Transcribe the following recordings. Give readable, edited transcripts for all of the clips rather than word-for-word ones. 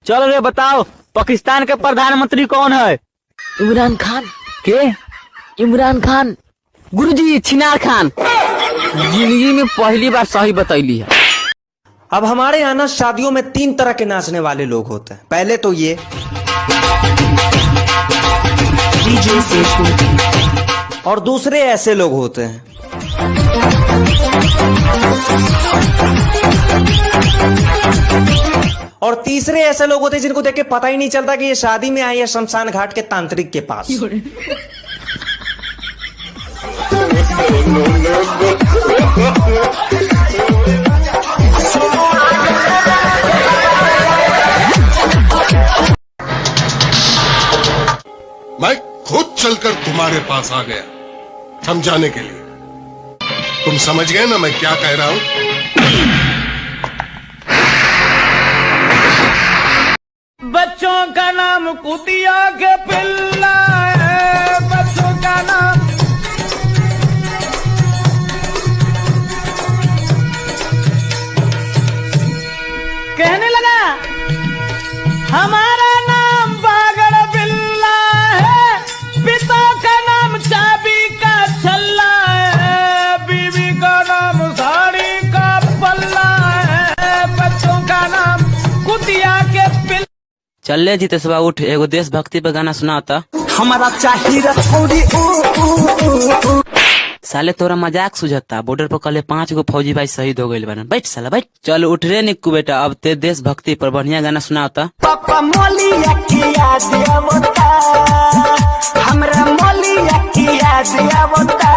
चलो रे बताओ, पाकिस्तान के प्रधानमंत्री कौन है? इमरान खान। के? इमरान खान। गुरुजी छिनार खान। जिंदगी में पहली बार सही बतैली है। अब हमारे यहाँ ना शादियों में 3 तरह के नाचने वाले लोग होते हैं। पहले तो ये और दूसरे ऐसे लोग होते हैं। और तीसरे ऐसे लोग होते हैं जिनको देख के पता ही नहीं चलता कि ये शादी में आए या शमशान घाट के तांत्रिक के पास। मैं खुद चलकर तुम्हारे पास आ गया समझाने के लिए। तुम समझ गए ना मैं क्या कह रहा हूं? बच्चों का नाम कुतिया के पिल्ला है, बच्चों का नाम। कहने लगा हमारा नाम बागड़ बिल्ला है, पिता का नाम चाबी का छल्ला है, बीवी का नाम साड़ी का पल्ला है, बच्चों का नाम कुतिया के पिल्ला। चल ले जितेशवा उठ, एगो देशभक्ति पे गाना सुनाता। हमारा चाहिए साले तोरा मजाक सुझता, बॉर्डर पर कल 5 गो फौजी भाई शहीद हो गए बना। बैठ साला बैठ। चल उठ रे निक्कू बेटा, अब ते देशभक्ति पर बढ़िया गाना सुनाता। पापा मोलिया की याद आवता, हमरा मोलिया की याद आवता।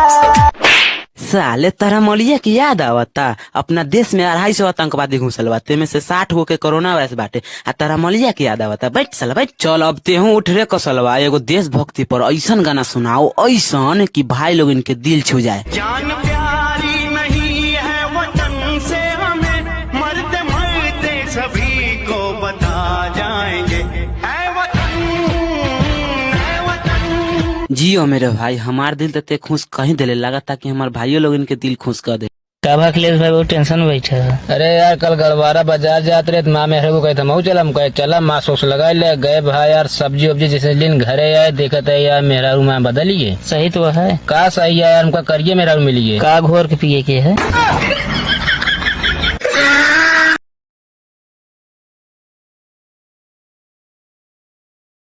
साले तारा मलिया की याद आवता? अपना देश में 250 आतंकवादी घुसल बा, तेमे से 60 गो के कोरोना वायरस बाटे, आ तारा मलिया की याद आवता? बैठ साला बैठ। चल अब तेहू उठ रे कसलवा, एगो देशभक्ति पर ऐसन गाना सुनाओ, ऐसन कि भाई लोग इनके दिल छू जाए। जान प्यारी नहीं है वतन से हमें, मरते मरते सभी को बता जाएंगे, ऐ वतन, ऐ वतन। जियो मेरे भाई, हमार दिल ते खुश कहीं दिले लगा ताकि हमारे भाइयों लोग इनके दिल खुश कर दे। काबा अखिलेश भाई बहुत टेंशन में बैठा है। अरे यार कल गड़वारा बाजार जाते रहे, माँ मेरे को कहते मऊ चला, कहे चला माँ सोच लगा ले गए भाई यार, सब्जी वब्जी जैसे दिन घरे आए देखते है यार मेरा रूम बदलिए। सही तो है का सही है यार, उनका करिए मेरा रूम मिलिए का घोर के पिए के है।